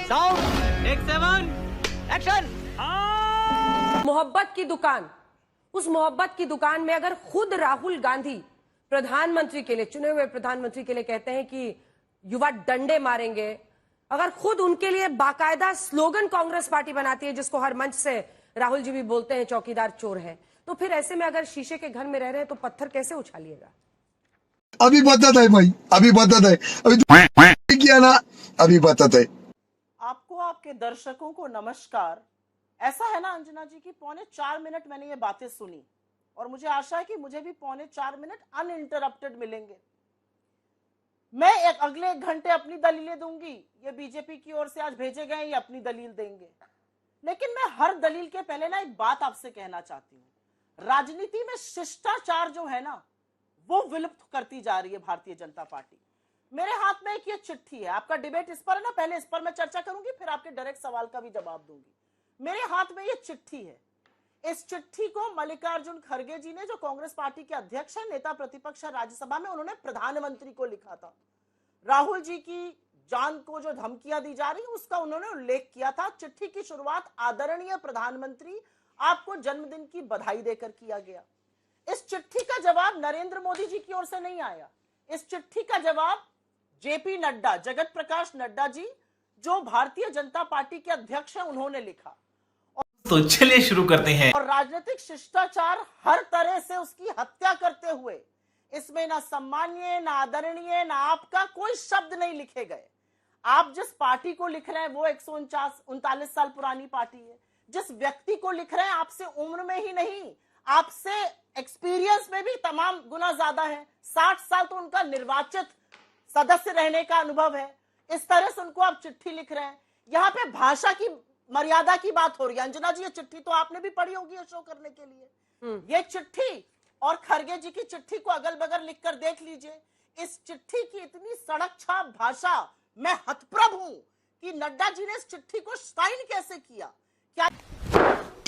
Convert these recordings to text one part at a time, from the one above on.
Sound take 7 action. मोहब्बत की दुकान, उस मोहब्बत की दुकान में अगर खुद राहुल गांधी प्रधानमंत्री के लिए, चुने हुए प्रधानमंत्री के लिए कहते हैं कि युवा डंडे मारेंगे, अगर खुद उनके लिए बाकायदा स्लोगन कांग्रेस पार्टी बनाती है जिसको हर मंच से राहुल जी भी बोलते हैं चौकीदार चोर है, तो फिर ऐसे में अगर शीशे के घर में रह रहे हैं तो पत्थर कैसे उछालिएगा? अभी बताता है भाई, अभी बताता है, अभी किया ना, अभी बताता है। आपको, आपके दर्शकों को नमस्कार। ऐसा है ना अंजना जी की 3.25 मिनट मैंने ये बातें सुनी और मुझे आशा है कि मुझे भी 3.25 मिनट अनइंटरप्टेड मिलेंगे। मैं अगले 1 घंटे अपनी दलीलें दूंगी, ये बीजेपी की ओर से आज भेजे गए ये अपनी दलील देंगे, लेकिन मैं हर दलील के पहले ना एक बात आपसे कहना चाहती हूँ। राजनीति में शिष्टाचार जो है ना वो विलुप्त करती जा रही है भारतीय जनता पार्टी। मेरे हाथ में एक ये चिट्ठी है, आपका डिबेट इस पर है ना, पहले इस पर मैं चर्चा करूंगी फिर आपके डायरेक्ट सवाल का भी जवाब दूंगी। मेरे हाथ में ये चिट्ठी है, इस चिट्ठी को मल्लिकार्जुन खड़गे जी ने, जो कांग्रेस पार्टी के अध्यक्ष है, नेता प्रतिपक्ष है राज्यसभा में, उन्होंने प्रधानमंत्री को लिखा था। राहुल जी की जान को जो धमकियां दी जा रही उसका उन्होंने उल्लेख किया था। चिट्ठी की शुरुआत आदरणीय प्रधानमंत्री आपको जन्मदिन की बधाई देकर किया गया। इस चिट्ठी का जवाब नरेंद्र मोदी जी की ओर से नहीं आया, इस चिट्ठी का जवाब जेपी नड्डा, जगत प्रकाश नड्डा जी, जो भारतीय जनता पार्टी के अध्यक्ष हैं, उन्होंने लिखा। तो चलिए शुरू करते हैं। और राजनीतिक शिष्टाचार हर तरह से उसकी हत्या करते हुए इसमें ना सम्मानीय, ना आदरणीय, ना आपका कोई शब्द नहीं लिखे गए। आप जिस पार्टी को लिख रहे हैं वो 139 साल पुरानी पार्टी है। जिस व्यक्ति को लिख रहे हैं आपसे उम्र में ही नहीं, आपसे एक्सपीरियंस में भी तमाम गुना ज्यादा है। 60 साल तो उनका निर्वाचित सदस्य रहने का अनुभव है। इस तरह से उनको आप चिट्ठी लिख रहे हैं। यहाँ पे भाषा की मर्यादा की बात हो रही है। अंजना जी, ये चिट्ठी तो आपने भी पढ़ी होगी शो करने के लिए। ये चिट्ठी और खड़गे जी की चिट्ठी को अगल बगल लिखकर देख लीजिए। इस चिट्ठी की इतनी सड़क छाप भाषा, मैं हतप्रभ हूं कि नड्डा जी ने इस चिट्ठी को साइन कैसे किया। क्या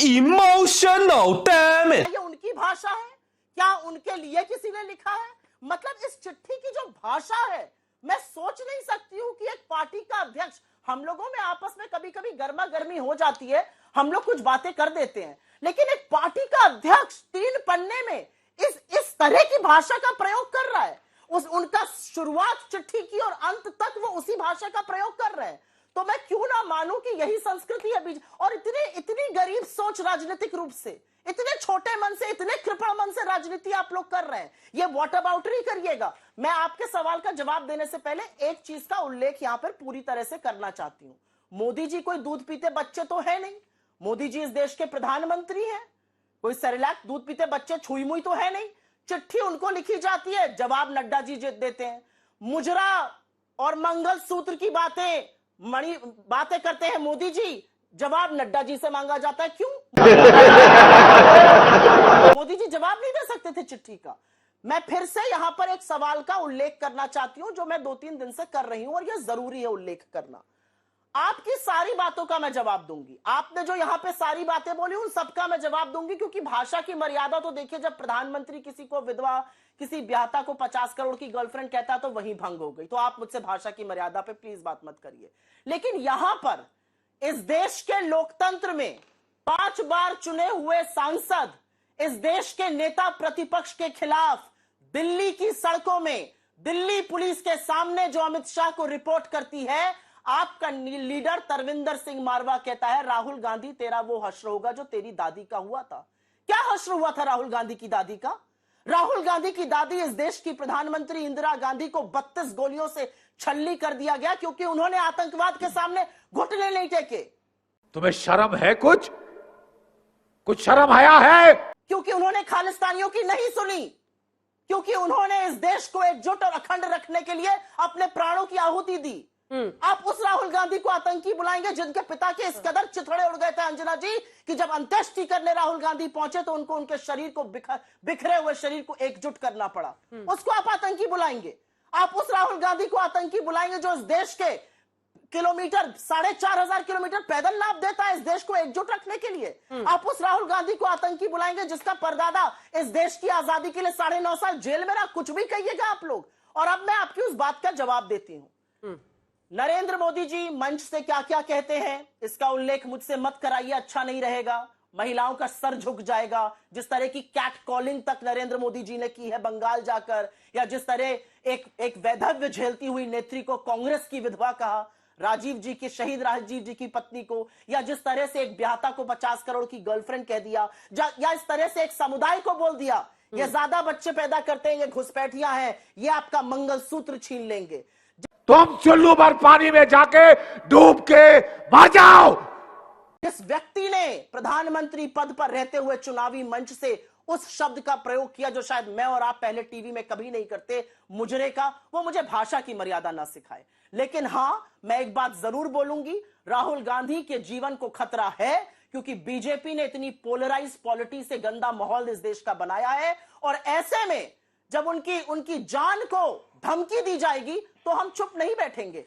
इमोशनल डैम इट, ये उनकी भाषा है? क्या उनके लिए किसी ने लिखा है? मतलब इस चिट्ठी की जो भाषा है, मैं सोच नहीं सकती हूं कि एक पार्टी का अध्यक्ष, हम लोगों में आपस में कभी कभी गर्मा गर्मी हो जाती है, हम लोग कुछ बातें कर देते हैं, लेकिन एक पार्टी का अध्यक्ष 3 पन्ने में इस तरह की भाषा का प्रयोग कर रहा है। उनका शुरुआत चिट्ठी की और अंत तक वो उसी भाषा का प्रयोग कर रहे हैं। तो मैं क्यों ना मानूं कि यही संस्कृति है बीच। और इतनी गरीब सोच राजनीतिक रूप से, इतने छोटे मन से, इतने कृपण मन से राजनीति आप लोग कर रहे हैं। ये वॉट अबाउटरी करिएगा। मैं आपके सवाल का जवाब देने से पहले एक चीज का उल्लेख यहां पर पूरी तरह से करना चाहती हूं। मोदी जी कोई दूध पीते बच्चे तो है नहीं। मोदी जी इस देश के प्रधानमंत्री हैं। कोई सेरेलैक दूध पीते बच्चे छुई मुई तो है नहीं। चिट्ठी उनको लिखी जाती है, जवाब नड्डा जी देते हैं। मुजरा और मंगल सूत्र की बातें करते हैं मोदी जी, जवाब नड्डा जी से मांगा जाता है। क्यों? मोदी जी जवाब नहीं दे सकते थे चिट्ठी का। मैं फिर से यहां पर एक सवाल का उल्लेख करना चाहती हूं जो मैं 2-3 दिन से कर रही हूं और यह जरूरी है उल्लेख करना। आपकी सारी बातों का मैं जवाब दूंगी। आपने जो यहां पे सारी बातें बोली उन सबका मैं जवाब दूंगी, क्योंकि भाषा की मर्यादा तो देखिए, जब प्रधानमंत्री किसी को विधवा, किसी ब्याहता को 50 करोड़ की गर्लफ्रेंड कहता है तो वही भंग हो गई। तो आप मुझसे भाषा की मर्यादा पे प्लीज बात मत करिए। लेकिन यहां पर इस देश के लोकतंत्र में 5 बार चुने हुए सांसद इस देश के नेता प्रतिपक्ष के खिलाफ दिल्ली की सड़कों में, दिल्ली पुलिस के सामने जो अमित शाह को रिपोर्ट करती है, आपका लीडर तरविंदर सिंह मारवा कहता है, राहुल गांधी तेरा वो हश्र होगा जो तेरी दादी का हुआ था। क्या हश्र हुआ था राहुल गांधी की दादी का? राहुल गांधी की दादी, इस देश की प्रधानमंत्री इंदिरा गांधी को 32 गोलियों से छल्ली कर दिया गया क्योंकि उन्होंने आतंकवाद के सामने घुटने नहीं टेके। तुम्हें शर्म है? कुछ शर्म आया है? क्योंकि उन्होंने खालिस्तानियों की नहीं सुनी, क्योंकि उन्होंने इस देश को एकजुट और अखंड रखने के लिए अपने प्राणों की आहुति दी। आप उस राहुल गांधी को आतंकी बुलाएंगे जिनके पिता के इस कदर चिथड़े उड़ गए थे अंजना जी कि जब अंत्येष्टि करने राहुल गांधी पहुंचे तो उनको उनके शरीर को बिखरे हुए शरीर को एकजुट करना पड़ा। उसको आप आतंकी बुलाएंगे? आप उस राहुल गांधी को आतंकी बुलाएंगे जो इस देश के किलोमीटर, 4500 किलोमीटर पैदल नाप देता है इस देश को एकजुट रखने के लिए? आप उस राहुल गांधी को आतंकी बुलाएंगे जिसका परदादा इस देश की आजादी के लिए 9.5 साल जेल में रहा? कुछ भी कहिएगा आप लोग। और अब मैं आपकी उस बात का जवाब देती हूं। नरेंद्र मोदी जी मंच से क्या क्या कहते हैं इसका उल्लेख मुझसे मत कराइए, अच्छा नहीं रहेगा। महिलाओं का सर झुक जाएगा। जिस तरह की कैट कॉलिंग तक नरेंद्र मोदी जी ने की है बंगाल जाकर, या जिस तरह एक वैधव्य झेलती हुई नेत्री को कांग्रेस की विधवा कहा, राजीव जी की, शहीद राजीव जी की पत्नी को, या जिस तरह से एक ब्याहता को 50 करोड़ की गर्लफ्रेंड कह दिया, या इस तरह से एक समुदाय को बोल दिया ये ज्यादा बच्चे पैदा करते हैं, ये घुसपैठियां हैं, ये आपका मंगलसूत्र छीन लेंगे। तुम चुल्लू भर पानी में जाके डूब के मर जाओ। जिस व्यक्ति ने प्रधानमंत्री पद पर रहते हुए चुनावी मंच से उस शब्द का प्रयोग किया जो शायद मैं और आप पहले टीवी में कभी नहीं करते, मुजरे का, वो मुझे भाषा की मर्यादा ना सिखाए। लेकिन हां, मैं एक बात जरूर बोलूंगी, राहुल गांधी के जीवन को खतरा है, क्योंकि बीजेपी ने इतनी पोलराइज पॉलिटिक्स से गंदा माहौल इस देश का बनाया है। और ऐसे में जब उनकी जान को धमकी दी जाएगी तो हम चुप नहीं बैठेंगे।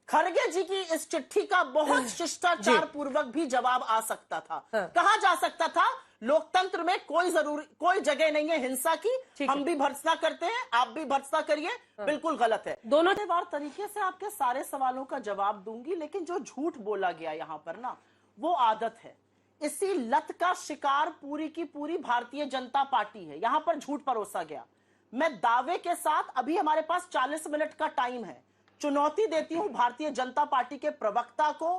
खड़गे जी की इस चिट्ठी का बहुत शिष्टाचार पूर्वक भी जवाब आ सकता था। कहा जा सकता था लोकतंत्र में कोई जगह नहीं है हिंसा की, हम भी भर्त्सना करते हैं, आप भी भर्त्सना करिए, बिल्कुल गलत है। दोनों बार तरीके से आपके सारे सवालों का जवाब दूंगी, लेकिन जो झूठ बोला गया यहां पर ना, वो आदत है। इसी लत का शिकार पूरी की पूरी भारतीय जनता पार्टी है। यहां पर झूठ परोसा गया। मैं दावे के साथ, अभी हमारे पास 40 मिनट का टाइम है, चुनौती देती हूं भारतीय जनता पार्टी के प्रवक्ता को,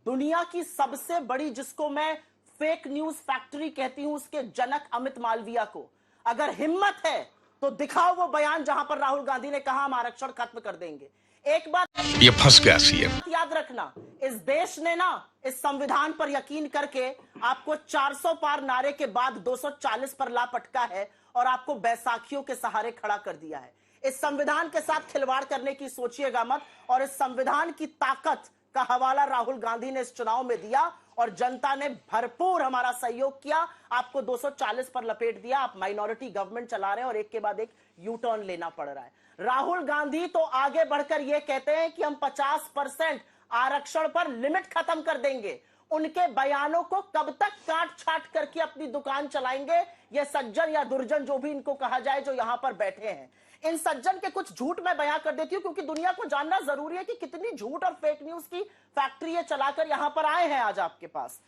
दुनिया की सबसे बड़ी, जिसको मैं फेक न्यूज फैक्ट्री कहती हूं, उसके जनक अमित मालविया को, अगर हिम्मत है तो दिखाओ वो बयान जहां पर राहुल गांधी ने कहा हम आरक्षण खत्म कर देंगे। एक बात ये फंस गया सीएम, याद रखना, इस देश ने ना इस संविधान पर यकीन करके आपको 400 पार नारे के बाद 240 पर ला पटका है और आपको बैसाखियों के सहारे खड़ा कर दिया है। इस संविधान के साथ खिलवाड़ करने की सोचिएगा मत। और इस संविधान की ताकत का हवाला राहुल गांधी ने इस चुनाव में दिया और जनता ने भरपूर हमारा सहयोग किया, आपको 240 पर लपेट दिया। आप माइनॉरिटी गवर्नमेंट चला रहे हैं और एक के बाद एक यू टर्न लेना पड़ रहा है। राहुल गांधी तो आगे बढ़कर यह कहते हैं कि हम 50% आरक्षण पर लिमिट खत्म कर देंगे। उनके बयानों को कब तक काट छाट करके अपनी दुकान चलाएंगे ये सज्जन या दुर्जन, जो भी इनको कहा जाए, जो यहां पर बैठे हैं। इन सज्जन के कुछ झूठ मैं बयां कर देती हूं, क्योंकि दुनिया को जानना जरूरी है कि कितनी झूठ और फेक न्यूज की फैक्ट्री ये चलाकर यहां पर आए हैं आज आपके पास।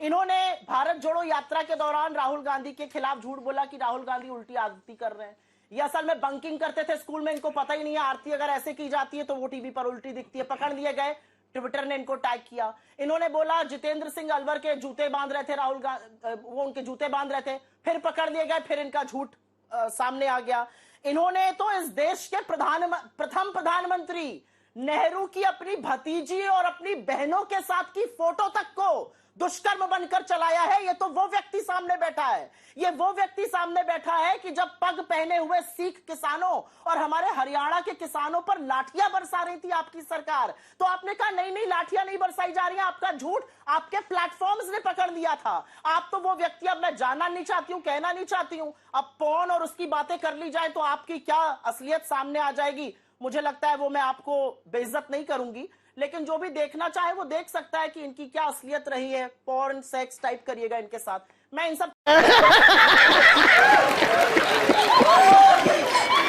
इन्होंने भारत जोड़ो यात्रा के दौरान राहुल गांधी के खिलाफ झूठ बोला कि राहुल गांधी उल्टी आरती कर रहे हैं। ये असल में बंकिंग करते थे स्कूल में, इनको पता ही नहीं है आरती अगर ऐसे की जाती है तो वो टीवी पर उल्टी दिखती है। पकड़ लिए गए, ट्विटर ने इनको टैग किया। इन्होंने बोला जितेंद्र सिंह अलवर के जूते बांध रहे थे राहुल गांधी, वो उनके जूते बांध रहे थे, फिर पकड़ लिए गए, फिर इनका झूठ सामने आ गया। इन्होंने तो इस देश के प्रथम प्रधानमंत्री नेहरू की अपनी भतीजी और अपनी बहनों के साथ की फोटो तक को दुष्कर्म बनकर चलाया है। ये तो वो व्यक्ति सामने बैठा है, ये वो व्यक्ति सामने बैठा है कि जब पग पहने हुए सिख किसानों और हमारे हरियाणा के किसानों पर लाठियां बरसा रही थी आपकी सरकार, तो आपने कहा नहीं नहीं लाठियां नहीं बरसाई जा रही हैं, आपका झूठ आपके प्लेटफॉर्म्स ने पकड़ लिया था। आप तो वो व्यक्ति, अब मैं जानना नहीं चाहती हूं, कहना नहीं चाहती हूं, अब पौन और उसकी बातें कर ली जाए तो आपकी क्या असलियत सामने आ जाएगी, मुझे लगता है वो मैं आपको बेइज्जत नहीं करूंगी। लेकिन जो भी देखना चाहे वो देख सकता है कि इनकी क्या असलियत रही है। पॉर्न सेक्स टाइप करिएगा इनके साथ, मैं इन सब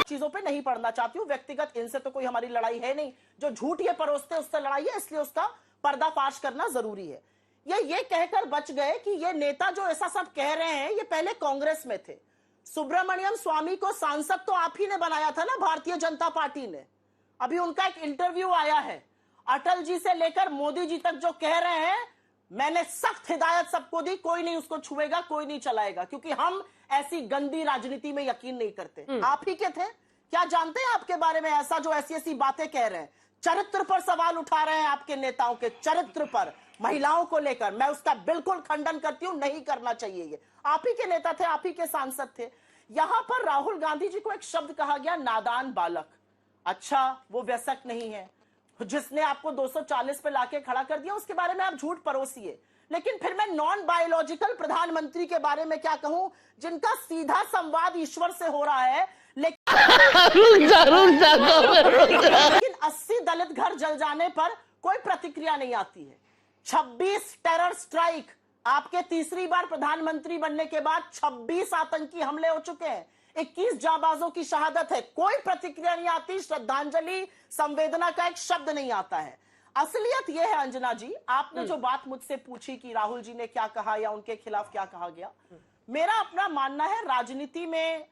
चीजों पे नहीं पढ़ना चाहती हूँ। व्यक्तिगत इनसे तो कोई हमारी लड़ाई है नहीं, जो झूठ ये परोसते उससे लड़ाई है, इसलिए उसका पर्दाफाश करना जरूरी है। ये कहकर बच गए कि ये नेता जो ऐसा सब कह रहे हैं ये पहले कांग्रेस में थे। सुब्रमण्यम स्वामी को सांसद तो आप ही ने बनाया था ना भारतीय जनता पार्टी ने। अभी उनका एक इंटरव्यू आया है, अटल जी से लेकर मोदी जी तक जो कह रहे हैं, मैंने सख्त हिदायत सबको दी, कोई नहीं उसको छुएगा, कोई नहीं चलाएगा, क्योंकि हम ऐसी गंदी राजनीति में यकीन नहीं करते। आप ही के थे, क्या जानते हैं आपके बारे में ऐसा जो ऐसी ऐसी बातें कह रहे हैं, चरित्र पर सवाल उठा रहे हैं, आपके नेताओं के चरित्र पर, महिलाओं को लेकर। मैं उसका बिल्कुल खंडन करती हूं, नहीं करना चाहिए। ये आप ही के नेता थे, आप ही के सांसद थे। यहां पर राहुल गांधी जी को एक शब्द कहा गया, नादान बालक। अच्छा, वो वयस्क नहीं है जिसने आपको 240 पे लाके खड़ा कर दिया, उसके बारे में आप झूठ परोसिए। लेकिन फिर मैं नॉन बायोलॉजिकल प्रधानमंत्री के बारे में क्या कहूं, जिनका सीधा संवाद ईश्वर से हो रहा है, लेकिन 80 दलित घर जल जाने पर कोई प्रतिक्रिया नहीं आती है। 26 टेरर स्ट्राइक, आपके तीसरी बार प्रधानमंत्री बनने के बाद 26 आतंकी हमले हो चुके हैं। 21 जांबाजों की शहादत है, कोई प्रतिक्रिया नहीं आती, श्रद्धांजलि संवेदना का एक शब्द नहीं आता है। असलियत यह है अंजना जी, आपने जो बात मुझसे पूछी कि राहुल जी ने क्या कहा या उनके खिलाफ क्या कहा गया, मेरा अपना मानना है राजनीति में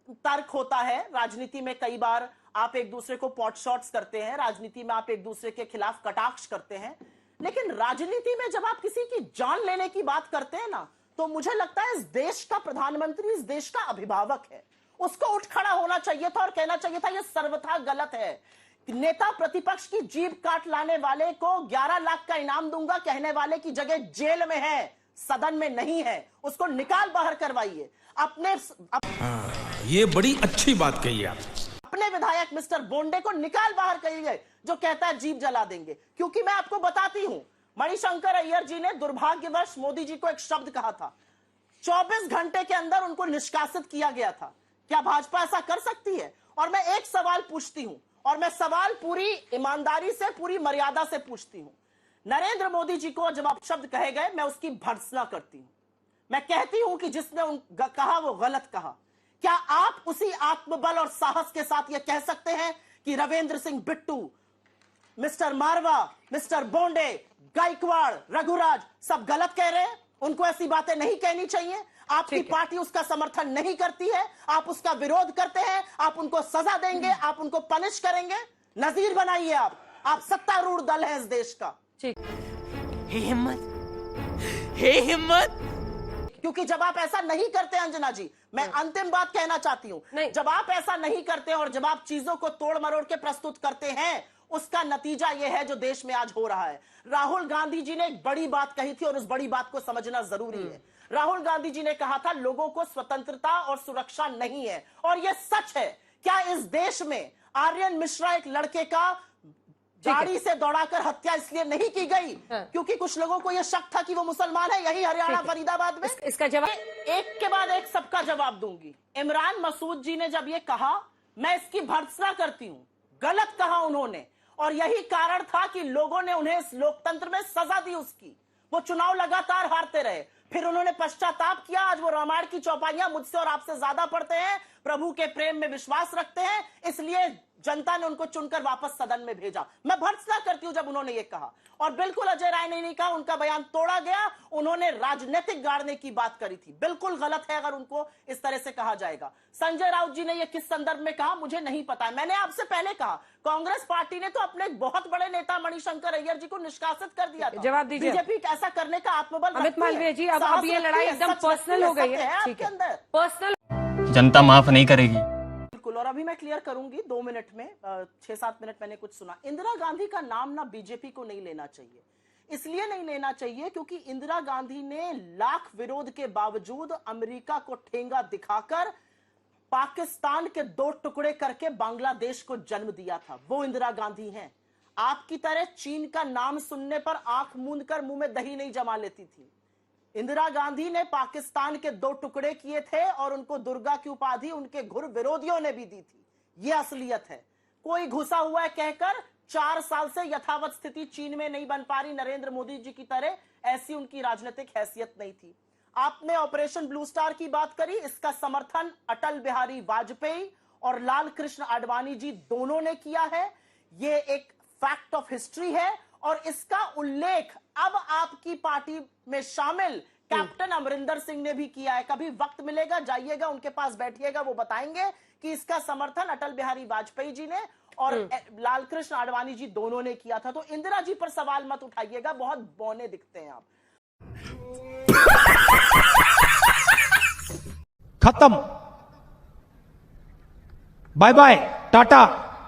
तर्क होता है, राजनीति में कई बार आप एक दूसरे को पॉट शॉट्स करते हैं, राजनीति में आप एक दूसरे के खिलाफ कटाक्ष करते हैं, लेकिन राजनीति में जब आप किसी की जान लेने की बात करते हैं ना, तो मुझे लगता है इस देश का प्रधानमंत्री इस देश का अभिभावक है, उसको उठ खड़ा होना चाहिए था और कहना चाहिए था यह सर्वथा गलत है। नेता प्रतिपक्ष की जीभ काट लाने वाले को 11 लाख का इनाम दूंगा कहने वाले की जगह जेल में है, सदन में नहीं है, उसको निकाल बाहर करवाइए। ये बड़ी अच्छी बात कही आप। अपने विधायक मिस्टर बोंडे को निकाल बाहर करिए जो कहता है जीप जला देंगे, क्योंकि मैं आपको बताती हूं, मणिशंकर अय्यर जी ने दुर्भाग्यवश मोदी जी को एक शब्द कहा था, 24 घंटे के अंदर उनको निष्कासित किया गया था। क्या भाजपा ऐसा कर सकती है? और मैं एक सवाल पूछती हूं, और मैं सवाल पूरी ईमानदारी से, पूरी मर्यादा से पूछती हूं, नरेंद्र मोदी जी को जब आप शब्द कहे गए, मैं उसकी भर्त्सना करती हूं, मैं कहती हूं कि जिसने कहा वो गलत कहा। क्या आप उसी आत्मबल और साहस के साथ यह कह सकते हैं कि रविंद्र सिंह बिट्टू, मिस्टर मारवा, मिस्टर बोंडे, गायकवाड़, रघुराज सब गलत कह रहे हैं? उनको ऐसी बातें नहीं कहनी चाहिए। आपकी पार्टी उसका समर्थन नहीं करती है, आप उसका विरोध करते हैं, आप उनको सजा देंगे, आप उनको पनिश करेंगे, नजीर बनाइए। आप सत्तारूढ़ दल है इस देश का। हे हिम्मत, क्योंकि जब आप ऐसा नहीं करते अंजना जी, मैं अंतिम बात कहना चाहती हूं, जब आप ऐसा नहीं करते और जब आप चीजों को तोड़ मरोड़ के प्रस्तुत करते हैं, उसका नतीजा यह है जो देश में आज हो रहा है। राहुल गांधी जी ने एक बड़ी बात कही थी और उस बड़ी बात को समझना जरूरी है। राहुल गांधी जी ने कहा था लोगों को स्वतंत्रता और सुरक्षा नहीं है, और यह सच है। क्या इस देश में आर्यन मिश्रा एक लड़के का गाड़ी से दौड़ाकर हत्या इसलिए नहीं की गई क्योंकि कुछ लोगों को यह शक था कि वो मुसलमान है? यही हरियाणा फरीदाबाद में। इसका जवाब एक के बाद एक सबका जवाब दूंगी। इमरान मसूद जी ने जब ये कहा, मैं इसकी भर्त्सना करती हूं, गलत कहा उन्होंने, और यही कारण था कि लोगों ने उन्हें इस लोकतंत्र में सजा दी उसकी। वो चुनाव लगातार हारते रहे, फिर उन्होंने पश्चाताप किया। आज वो रामायण की चौपाइयां मुझसे और आपसे ज्यादा पढ़ते हैं, प्रभु के प्रेम में विश्वास रखते हैं, इसलिए जनता ने उनको चुनकर वापस सदन में भेजा। मैं भर्त्सना करती हूं जब उन्होंने ये कहा, और बिल्कुल अजय राय ने नहीं कहा, उनका बयान तोड़ा गया। उन्होंने राजनीतिक गाड़ने की बात करी थी, बिल्कुल गलत है अगर उनको इस तरह से कहा जाएगा। संजय राउत जी ने यह किस संदर्भ में कहा मुझे नहीं पता। मैंने आपसे पहले कहा, कांग्रेस पार्टी ने तो अपने बहुत बड़े नेता मणिशंकर अय्यर जी को निष्कासित कर दिया था। जवाब दीजिए। बीजेपी ऐसा करने का आत्मबल अमित मालवीय जी, अब ये लड़ाई एकदम पर्सनल हो गई है आपके अंदर, पर्सनल। जनता माफ नहीं करेगी। और अभी मैं क्लियर करूंगी 2 मिनट में, 6-7 मिनट मैंने कुछ सुना। इंदिरा गांधी का नाम ना बीजेपी को नहीं लेना चाहिए, इसलिए नहीं लेना चाहिए क्योंकि इंदिरा गांधी ने लाख विरोध के बावजूद अमेरिका को ठेंगा दिखाकर पाकिस्तान के 2 टुकड़े करके बांग्लादेश को जन्म दिया था। वो इंदिरा गांधी हैं। आपकी तरह चीन का नाम सुनने पर आंख मूंद कर मुंह में दही नहीं जमा लेती थी। इंदिरा गांधी ने पाकिस्तान के 2 टुकड़े किए थे और उनको दुर्गा की उपाधि उनके घुर विरोधियों ने भी दी थी। यह असलियत है। कोई घुसा हुआ है कहकर 4 साल से यथावत स्थिति चीन में नहीं बन पा रही नरेंद्र मोदी जी की तरह, ऐसी उनकी राजनीतिक हैसियत नहीं थी। आपने ऑपरेशन ब्लू स्टार की बात करी, इसका समर्थन अटल बिहारी वाजपेयी और लाल कृष्ण आडवाणी जी दोनों ने किया है। यह एक फैक्ट ऑफ हिस्ट्री है और इसका उल्लेख अब आपकी पार्टी में शामिल कैप्टन अमरिंदर सिंह ने भी किया है। कभी वक्त मिलेगा जाइएगा उनके पास बैठिएगा, वो बताएंगे कि इसका समर्थन अटल बिहारी वाजपेयी जी ने और लाल कृष्ण आडवाणी जी दोनों ने किया था। तो इंदिरा जी पर सवाल मत उठाइएगा, बहुत बौने दिखते हैं आप। खत्म, bye bye, tata,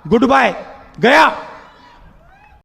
good bye, गया।